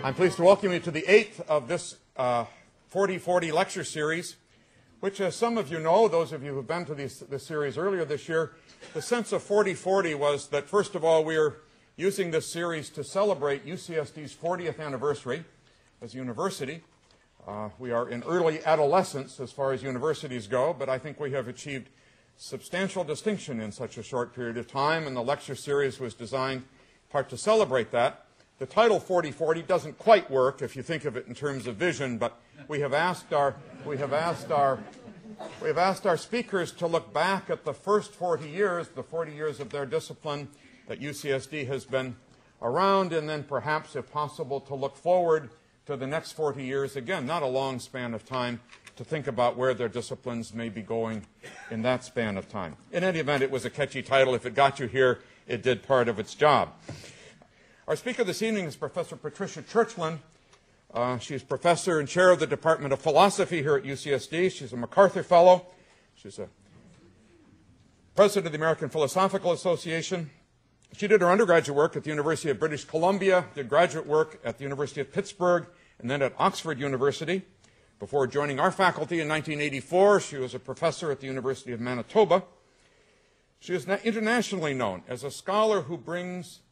I'm pleased to welcome you to the 8th of this 4040 lecture series, which, as some of you know, those of you who have been to this series earlier this year, the sense of 4040 was that, first of all, we are using this series to celebrate UCSD's 40th anniversary as a university. We are in early adolescence as far as universities go, but I think we have achieved substantial distinction in such a short period of time, and the lecture series was designed in part to celebrate that. The title 4040 doesn't quite work if you think of it in terms of vision, but we have asked our speakers to look back at the first 40 years, the 40 years of their discipline that UCSD has been around, and then perhaps, if possible, to look forward to the next 40 years, again, not a long span of time, to think about where their disciplines may be going in that span of time. In any event, it was a catchy title. If it got you here, it did part of its job. Our speaker this evening is Professor Patricia Churchland. She is professor and chair of the Department of Philosophy here at UCSD. She's a MacArthur Fellow. She's a president of the American Philosophical Association. She did her undergraduate work at the University of British Columbia, did graduate work at the University of Pittsburgh, and then at Oxford University. Before joining our faculty in 1984, she was a professor at the University of Manitoba. She is internationally known as a scholar who brings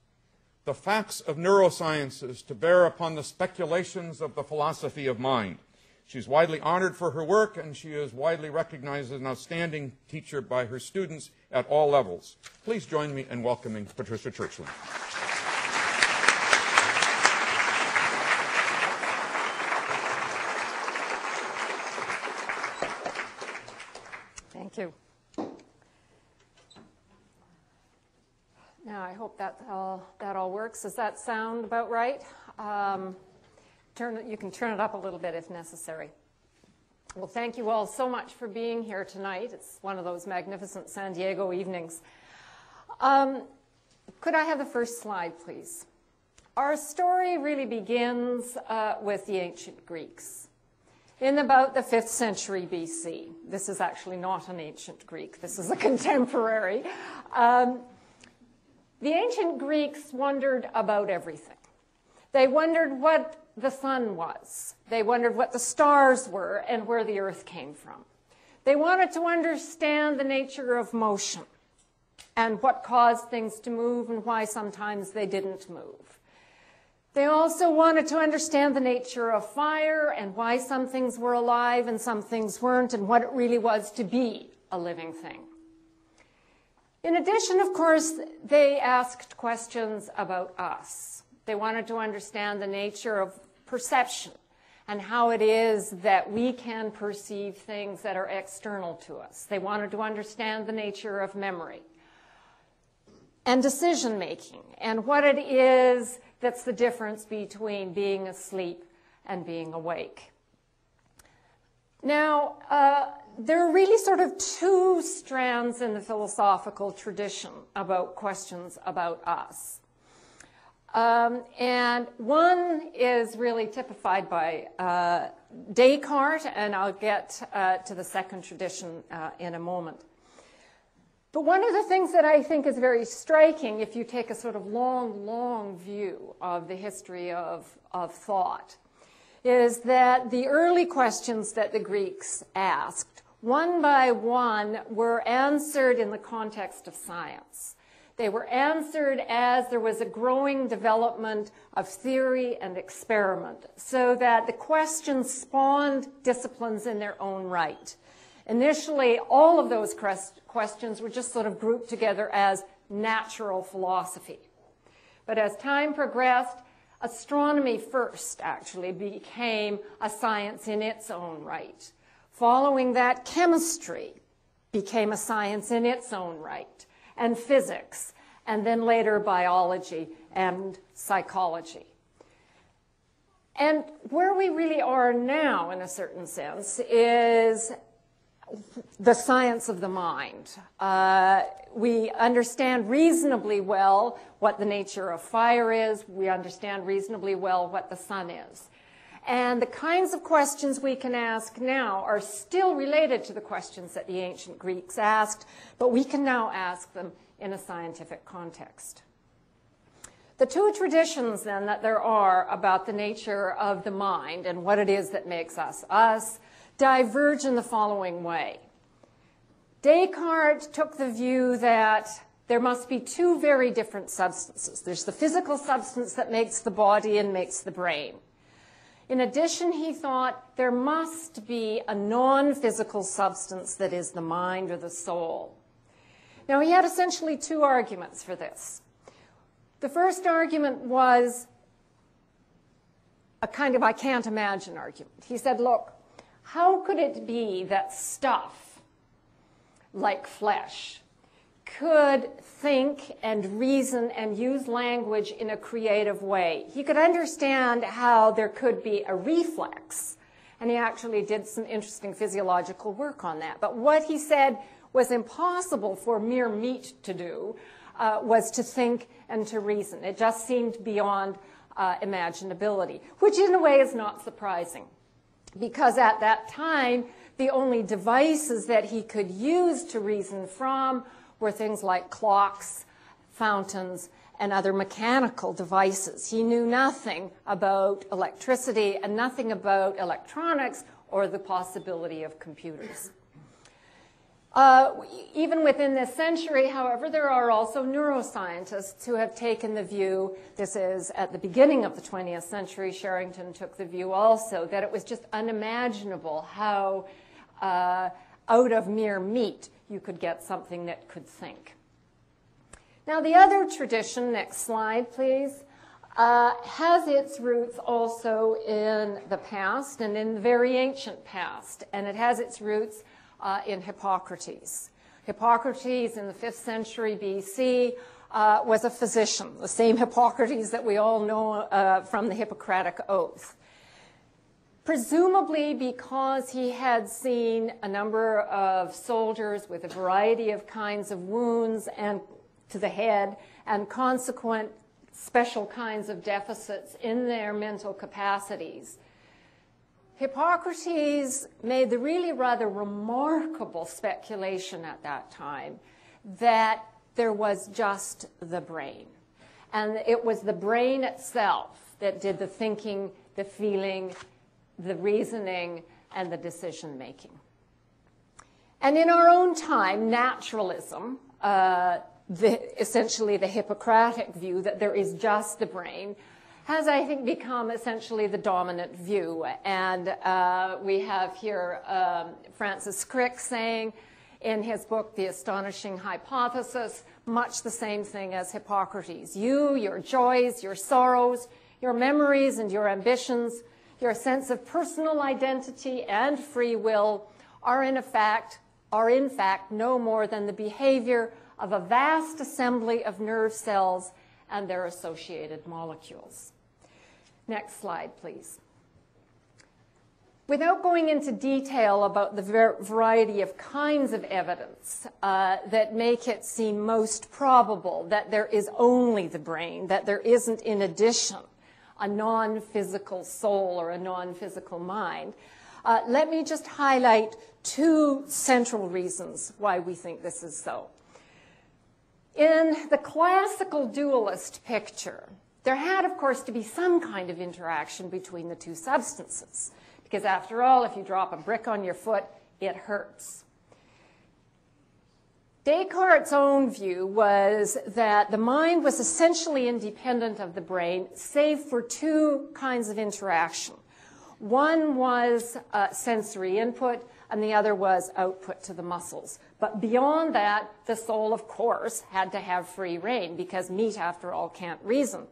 the facts of neurosciences to bear upon the speculations of the philosophy of mind. She's widely honored for her work, and she is widely recognized as an outstanding teacher by her students at all levels. Please join me in welcoming Patricia Churchland. Thank you. Now, I hope that all works. Does that sound about right? You can turn it up a little bit if necessary. Well, thank you all so much for being here tonight. It's one of those magnificent San Diego evenings. Could I have the first slide, please? Our story really begins with the ancient Greeks. In about the 5th century BC. This is actually not an ancient Greek. This is a contemporary. The ancient Greeks wondered about everything. They wondered what the sun was. They wondered what the stars were and where the earth came from. They wanted to understand the nature of motion and what caused things to move and why sometimes they didn't move. They also wanted to understand the nature of fire and why some things were alive and some things weren't, and what it really was to be a living thing. In addition, of course, they asked questions about us. They wanted to understand the nature of perception and how it is that we can perceive things that are external to us. They wanted to understand the nature of memory and decision-making and what it is that's the difference between being asleep and being awake. Now, there are really sort of two strands in the philosophical tradition about questions about us. And one is really typified by Descartes, and I'll get to the second tradition in a moment. But one of the things that I think is very striking, if you take a sort of long view of the history of thought, is that the early questions that the Greeks asked, one by one, were answered in the context of science. They were answered as there was a growing development of theory and experiment, so that the questions spawned disciplines in their own right. Initially, all of those questions were just sort of grouped together as natural philosophy. But as time progressed, astronomy first actually became a science in its own right. Following that, chemistry became a science in its own right, and physics, and then later biology and psychology. And where we really are now, in a certain sense, is the science of the mind. We understand reasonably well what the nature of fire is. We understand reasonably well what the sun is. And the kinds of questions we can ask now are still related to the questions that the ancient Greeks asked, but we can now ask them in a scientific context. The two traditions, then, that there are about the nature of the mind and what it is that makes us us diverge in the following way. Descartes took the view that there must be two very different substances. There's the physical substance that makes the body and makes the brain. In addition, he thought there must be a non-physical substance that is the mind or the soul. Now, he had essentially two arguments for this. The first argument was a kind of I can't imagine argument. He said, look, how could it be that stuff like flesh could think and reason and use language in a creative way? He could understand how there could be a reflex, and he actually did some interesting physiological work on that. But what he said was impossible for mere meat to do was to think and to reason. It just seemed beyond imaginability, which in a way is not surprising, because at that time, the only devices that he could use to reason from were things like clocks, fountains, and other mechanical devices. He knew nothing about electricity and nothing about electronics or the possibility of computers. Even within this century, however, there are also neuroscientists who have taken the view, this is at the beginning of the 20th century, Sherrington took the view also, that it was just unimaginable how out of mere meat you could get something that could think. Now, the other tradition, next slide, please, has its roots also in the past and in the very ancient past, and it has its roots in Hippocrates. Hippocrates in the 5th century BC was a physician, the same Hippocrates that we all know from the Hippocratic Oath. Presumably because he had seen a number of soldiers with a variety of kinds of wounds and to the head and consequent special kinds of deficits in their mental capacities, Hippocrates made the really rather remarkable speculation at that time that there was just the brain. And it was the brain itself that did the thinking, the feeling, the reasoning, and the decision-making. And in our own time, naturalism, essentially the Hippocratic view that there is just the brain, has, I think, become essentially the dominant view. And we have here Francis Crick saying in his book, The Astonishing Hypothesis, much the same thing as Hippocrates. You, your joys, your sorrows, your memories and your ambitions, your sense of personal identity and free will are in fact no more than the behavior of a vast assembly of nerve cells and their associated molecules. Next slide, please. Without going into detail about the variety of kinds of evidence that make it seem most probable that there is only the brain, that there isn't in addition a non-physical soul or a non-physical mind, let me just highlight two central reasons why we think this is so. In the classical dualist picture, there had, of course, to be some kind of interaction between the two substances, because after all, if you drop a brick on your foot, it hurts. Descartes' own view was that the mind was essentially independent of the brain, save for two kinds of interaction. One was sensory input, and the other was output to the muscles. But beyond that, the soul, of course, had to have free rein, because meat, after all, can't reason.